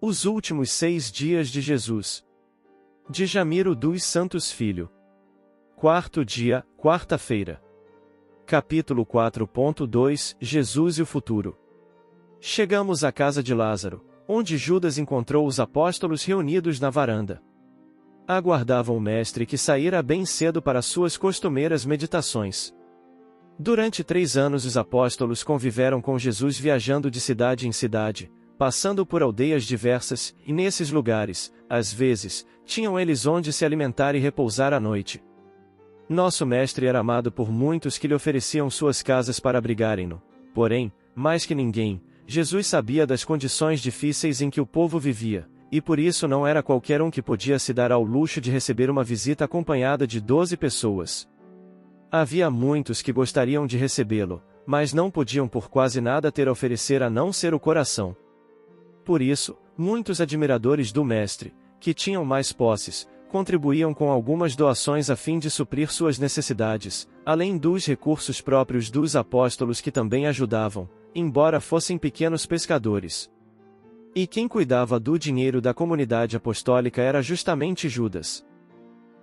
Os últimos 6 dias de Jesus. De Jamiro dos Santos Filho. Quarto dia, quarta-feira. Capítulo 4.2 Jesus e o futuro. Chegamos à casa de Lázaro, onde Judas encontrou os apóstolos reunidos na varanda. Aguardavam o mestre que saíra bem cedo para suas costumeiras meditações. Durante 3 anos os apóstolos conviveram com Jesus viajando de cidade em cidade, passando por aldeias diversas, e nesses lugares, às vezes, tinham eles onde se alimentar e repousar à noite. Nosso mestre era amado por muitos que lhe ofereciam suas casas para abrigarem-no. Porém, mais que ninguém, Jesus sabia das condições difíceis em que o povo vivia, e por isso não era qualquer um que podia se dar ao luxo de receber uma visita acompanhada de 12 pessoas. Havia muitos que gostariam de recebê-lo, mas não podiam por quase nada ter a oferecer a não ser o coração. Por isso, muitos admiradores do mestre, que tinham mais posses, contribuíam com algumas doações a fim de suprir suas necessidades, além dos recursos próprios dos apóstolos que também ajudavam, embora fossem pequenos pescadores. E quem cuidava do dinheiro da comunidade apostólica era justamente Judas.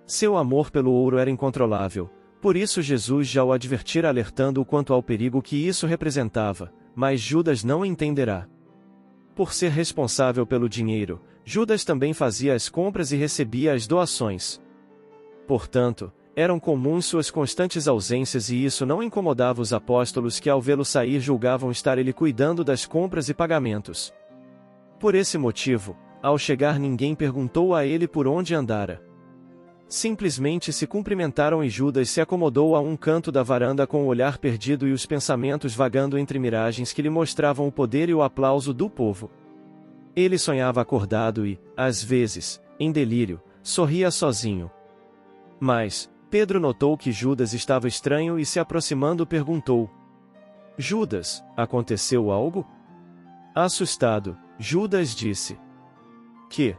Seu amor pelo ouro era incontrolável, por isso Jesus já o advertira alertando-o quanto ao perigo que isso representava, mas Judas não entenderá. Por ser responsável pelo dinheiro, Judas também fazia as compras e recebia as doações. Portanto, eram comuns suas constantes ausências e isso não incomodava os apóstolos que ao vê-lo sair julgavam estar ele cuidando das compras e pagamentos. Por esse motivo, ao chegar ninguém perguntou a ele por onde andara. Simplesmente se cumprimentaram e Judas se acomodou a um canto da varanda com o olhar perdido e os pensamentos vagando entre miragens que lhe mostravam o poder e o aplauso do povo. Ele sonhava acordado e, às vezes, em delírio, sorria sozinho. Mas, Pedro notou que Judas estava estranho e se aproximando perguntou: Judas, aconteceu algo? Assustado, Judas disse: Que?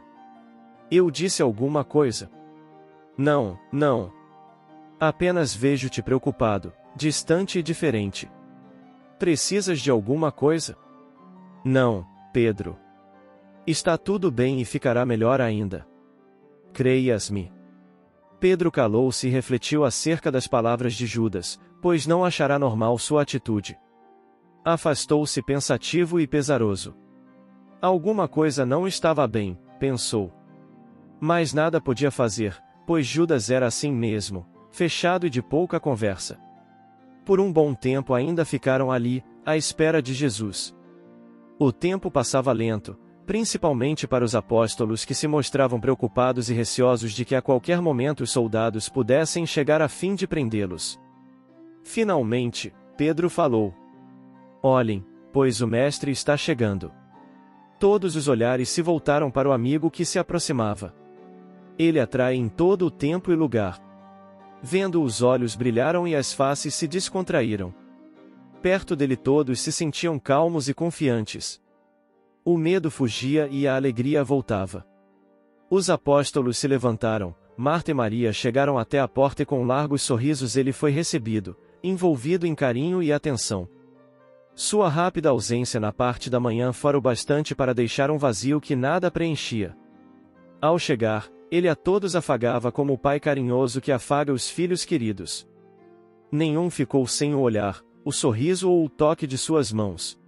Eu disse alguma coisa? Não, não. Apenas vejo-te preocupado, distante e diferente. Precisas de alguma coisa? Não, Pedro. Está tudo bem e ficará melhor ainda. Creias-me. Pedro calou-se e refletiu acerca das palavras de Judas, pois não achará normal sua atitude. Afastou-se pensativo e pesaroso. Alguma coisa não estava bem, pensou. Mas nada podia fazer, pois Judas era assim mesmo, fechado e de pouca conversa. Por um bom tempo ainda ficaram ali, à espera de Jesus. O tempo passava lento, principalmente para os apóstolos que se mostravam preocupados e receosos de que a qualquer momento os soldados pudessem chegar a fim de prendê-los. Finalmente, Pedro falou: Olhem, pois o mestre está chegando. Todos os olhares se voltaram para o amigo que se aproximava. Ele atrai em todo o tempo e lugar. Vendo os olhos brilharam e as faces se descontraíram. Perto dele todos se sentiam calmos e confiantes. O medo fugia e a alegria voltava. Os apóstolos se levantaram, Marta e Maria chegaram até a porta e com largos sorrisos ele foi recebido, envolvido em carinho e atenção. Sua rápida ausência na parte da manhã fora o bastante para deixar um vazio que nada preenchia. Ao chegar, ele a todos afagava como o pai carinhoso que afaga os filhos queridos. Nenhum ficou sem o olhar, o sorriso ou o toque de suas mãos.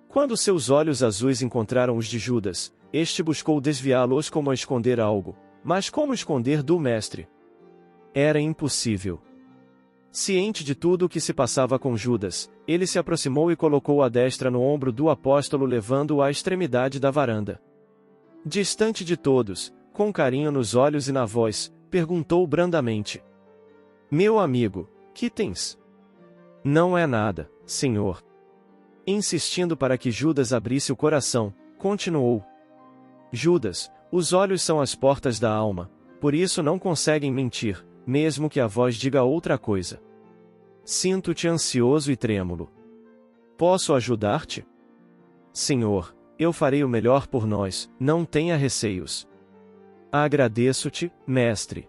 Quando seus olhos azuis encontraram os de Judas, este buscou desviá-los como a esconder algo, mas como esconder do mestre? Era impossível. Ciente de tudo o que se passava com Judas, ele se aproximou e colocou a destra no ombro do apóstolo levando-o à extremidade da varanda. Distante de todos, com carinho nos olhos e na voz, perguntou brandamente: Meu amigo, que tens? Não é nada, Senhor. Insistindo para que Judas abrisse o coração, continuou: Judas, os olhos são as portas da alma, por isso não conseguem mentir, mesmo que a voz diga outra coisa. Sinto-te ansioso e trêmulo. Posso ajudar-te? Senhor, eu farei o melhor por nós, não tenha receios. Agradeço-te, mestre.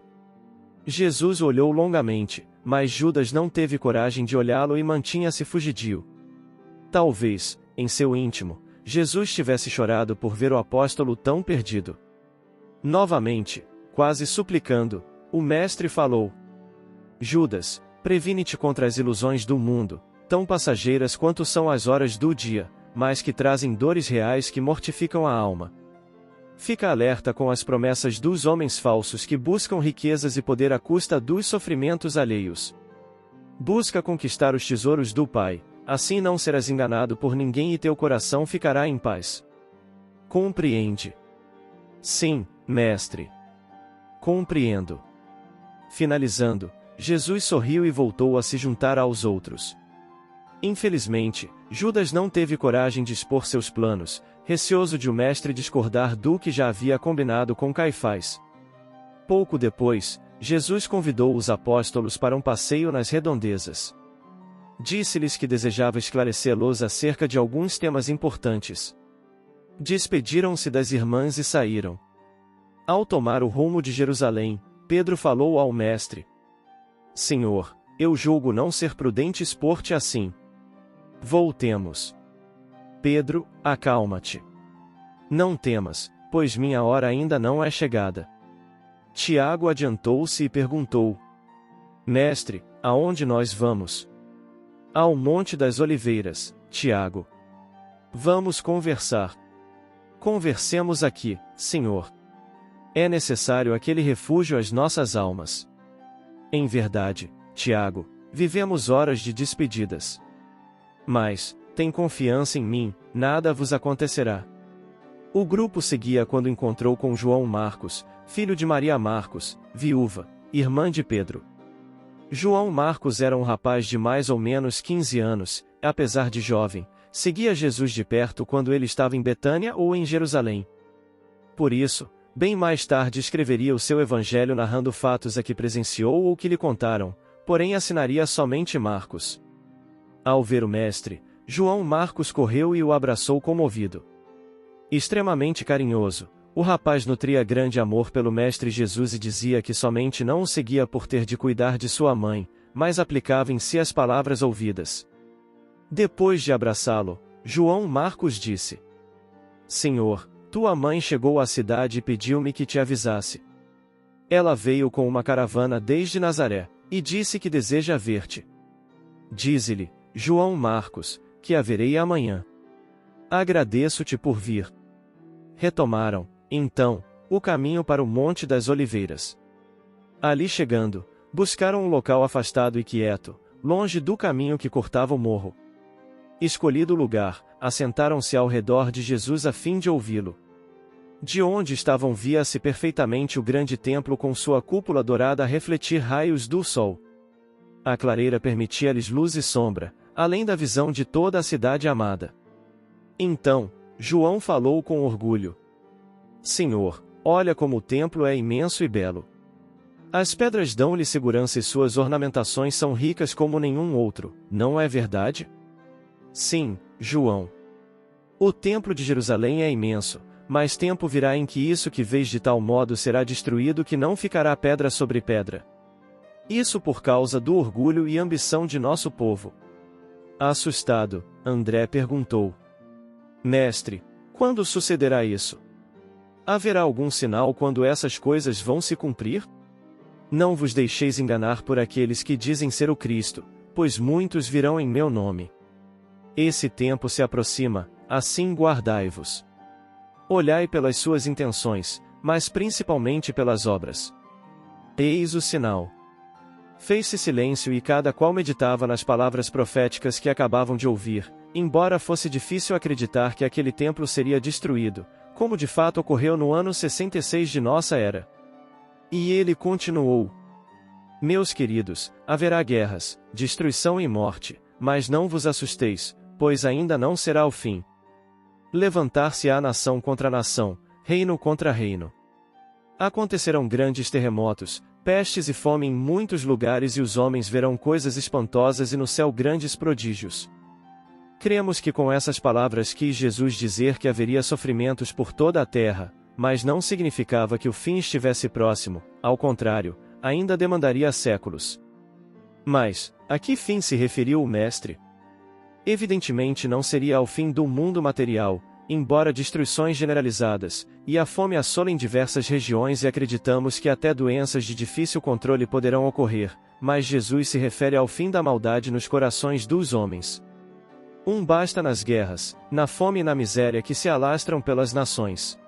Jesus olhou longamente, mas Judas não teve coragem de olhá-lo e mantinha-se fugidio. Talvez, em seu íntimo, Jesus tivesse chorado por ver o apóstolo tão perdido. Novamente, quase suplicando, o mestre falou: Judas, previne-te contra as ilusões do mundo, tão passageiras quanto são as horas do dia, mas que trazem dores reais que mortificam a alma. Fica alerta com as promessas dos homens falsos que buscam riquezas e poder à custa dos sofrimentos alheios. Busca conquistar os tesouros do Pai, assim não serás enganado por ninguém e teu coração ficará em paz. Compreende? Sim, mestre. Compreendo. Finalizando, Jesus sorriu e voltou a se juntar aos outros. Infelizmente, Judas não teve coragem de expor seus planos, receoso de o mestre discordar do que já havia combinado com Caifás. Pouco depois, Jesus convidou os apóstolos para um passeio nas redondezas. Disse-lhes que desejava esclarecê-los acerca de alguns temas importantes. Despediram-se das irmãs e saíram. Ao tomar o rumo de Jerusalém, Pedro falou ao mestre: Senhor, eu julgo não ser prudente expor-te assim. Voltemos. Pedro, acalma-te. Não temas, pois minha hora ainda não é chegada. Tiago adiantou-se e perguntou: Mestre, aonde nós vamos? Ao Monte das Oliveiras, Tiago. Vamos conversar. Conversemos aqui, Senhor. É necessário aquele refúgio às nossas almas. Em verdade, Tiago, vivemos horas de despedidas. Mas, tem confiança em mim, nada vos acontecerá. O grupo seguia quando encontrou com João Marcos, filho de Maria Marcos, viúva, irmã de Pedro. João Marcos era um rapaz de mais ou menos 15 anos, apesar de jovem, seguia Jesus de perto quando ele estava em Betânia ou em Jerusalém. Por isso, bem mais tarde escreveria o seu evangelho narrando fatos a que presenciou ou que lhe contaram, porém assinaria somente Marcos. Ao ver o mestre, João Marcos correu e o abraçou comovido. Extremamente carinhoso, o rapaz nutria grande amor pelo mestre Jesus e dizia que somente não o seguia por ter de cuidar de sua mãe, mas aplicava em si as palavras ouvidas. Depois de abraçá-lo, João Marcos disse: Senhor, tua mãe chegou à cidade e pediu-me que te avisasse. Ela veio com uma caravana desde Nazaré, e disse que deseja ver-te. Dize-lhe, João Marcos, que a verei amanhã. Agradeço-te por vir. Retomaram, então, o caminho para o Monte das Oliveiras. Ali chegando, buscaram um local afastado e quieto, longe do caminho que cortava o morro. Escolhido o lugar, assentaram-se ao redor de Jesus a fim de ouvi-lo. De onde estavam via-se perfeitamente o grande templo com sua cúpula dourada a refletir raios do sol. A clareira permitia-lhes luz e sombra, além da visão de toda a cidade amada. Então, João falou com orgulho: Senhor, olha como o templo é imenso e belo. As pedras dão-lhe segurança e suas ornamentações são ricas como nenhum outro, não é verdade? Sim, João. O templo de Jerusalém é imenso, mas tempo virá em que isso que vês de tal modo será destruído que não ficará pedra sobre pedra. Isso por causa do orgulho e ambição de nosso povo. Assustado, André perguntou: Mestre, quando sucederá isso? Haverá algum sinal quando essas coisas vão se cumprir? Não vos deixeis enganar por aqueles que dizem ser o Cristo, pois muitos virão em meu nome. Esse tempo se aproxima, assim guardai-vos. Olhai pelas suas intenções, mas principalmente pelas obras. Eis o sinal. Fez-se silêncio e cada qual meditava nas palavras proféticas que acabavam de ouvir, embora fosse difícil acreditar que aquele templo seria destruído, como de fato ocorreu no ano 66 de nossa era. E ele continuou: Meus queridos, haverá guerras, destruição e morte, mas não vos assusteis, pois ainda não será o fim. Levantar-se-á nação contra nação, reino contra reino. Acontecerão grandes terremotos, pestes e fome em muitos lugares e os homens verão coisas espantosas e no céu grandes prodígios. Cremos que com essas palavras quis Jesus dizer que haveria sofrimentos por toda a terra, mas não significava que o fim estivesse próximo, ao contrário, ainda demandaria séculos. Mas, a que fim se referiu o Mestre? Evidentemente não seria ao fim do mundo material, embora destruições generalizadas, e a fome assolem diversas regiões e acreditamos que até doenças de difícil controle poderão ocorrer, mas Jesus se refere ao fim da maldade nos corações dos homens. Basta nas guerras, na fome e na miséria que se alastram pelas nações.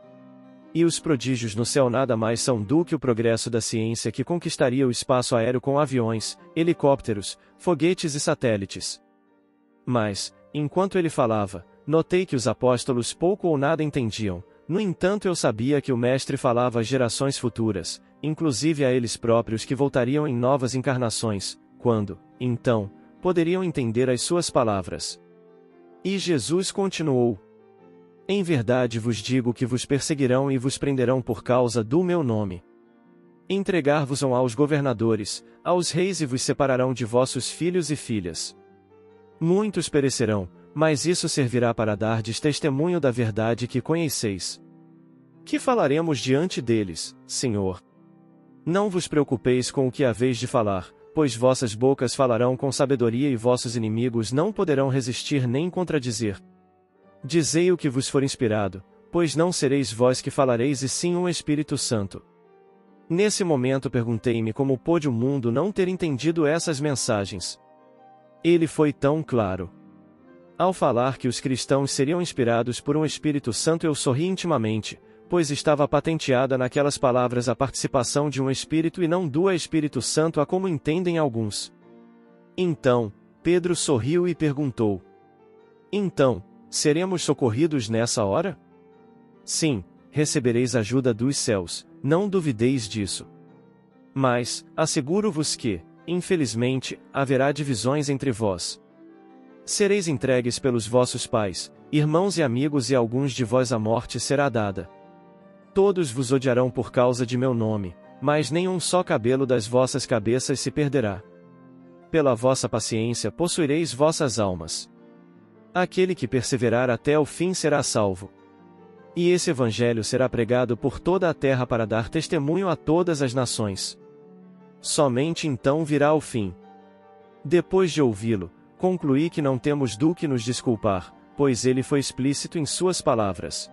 E os prodígios no céu nada mais são do que o progresso da ciência que conquistaria o espaço aéreo com aviões, helicópteros, foguetes e satélites. Mas, enquanto ele falava, notei que os apóstolos pouco ou nada entendiam. No entanto, eu sabia que o Mestre falava às gerações futuras, inclusive a eles próprios que voltariam em novas encarnações, quando, então, poderiam entender as suas palavras. E Jesus continuou: Em verdade vos digo que vos perseguirão e vos prenderão por causa do meu nome. Entregar-vos-ão aos governadores, aos reis e vos separarão de vossos filhos e filhas. Muitos perecerão, mas isso servirá para dardes testemunho da verdade que conheceis. Que falaremos diante deles, Senhor? Não vos preocupeis com o que haveis de falar, pois vossas bocas falarão com sabedoria e vossos inimigos não poderão resistir nem contradizer. Dizei o que vos for inspirado, pois não sereis vós que falareis e sim o Espírito Santo. Nesse momento perguntei-me como pôde o mundo não ter entendido essas mensagens. Ele foi tão claro. Ao falar que os cristãos seriam inspirados por um Espírito Santo, eu sorri intimamente, pois estava patenteada naquelas palavras a participação de um Espírito e não do Espírito Santo, a como entendem alguns. Então, Pedro sorriu e perguntou: Então, seremos socorridos nessa hora? Sim, recebereis ajuda dos céus, não duvideis disso. Mas, asseguro-vos que, infelizmente, haverá divisões entre vós. Sereis entregues pelos vossos pais, irmãos e amigos, e a alguns de vós a morte será dada. Todos vos odiarão por causa de meu nome, mas nenhum só cabelo das vossas cabeças se perderá. Pela vossa paciência possuireis vossas almas. Aquele que perseverar até o fim será salvo. E esse evangelho será pregado por toda a terra para dar testemunho a todas as nações. Somente então virá o fim. Depois de ouvi-lo, concluí que não temos do que nos desculpar, pois ele foi explícito em suas palavras.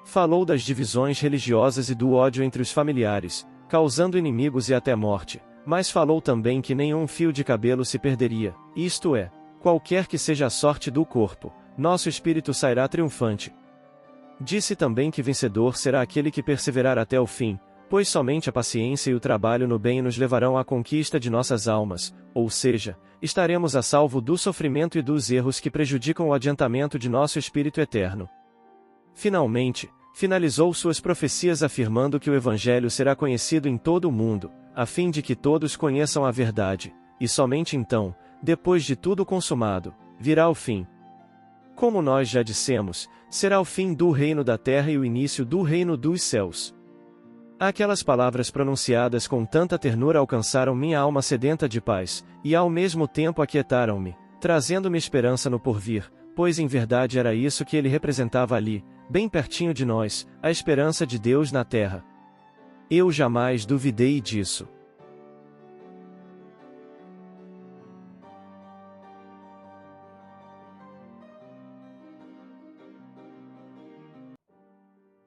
Falou das divisões religiosas e do ódio entre os familiares, causando inimigos e até morte, mas falou também que nenhum fio de cabelo se perderia, isto é, qualquer que seja a sorte do corpo, nosso espírito sairá triunfante. Disse também que vencedor será aquele que perseverar até o fim, pois somente a paciência e o trabalho no bem nos levarão à conquista de nossas almas, ou seja, estaremos a salvo do sofrimento e dos erros que prejudicam o adiantamento de nosso espírito eterno. Finalmente, finalizou suas profecias afirmando que o Evangelho será conhecido em todo o mundo, a fim de que todos conheçam a verdade, e somente então, depois de tudo consumado, virá o fim. Como nós já dissemos, será o fim do reino da terra e o início do reino dos céus. Aquelas palavras pronunciadas com tanta ternura alcançaram minha alma sedenta de paz, e ao mesmo tempo aquietaram-me, trazendo-me esperança no porvir, pois em verdade era isso que ele representava ali, bem pertinho de nós, a esperança de Deus na terra. Eu jamais duvidei disso.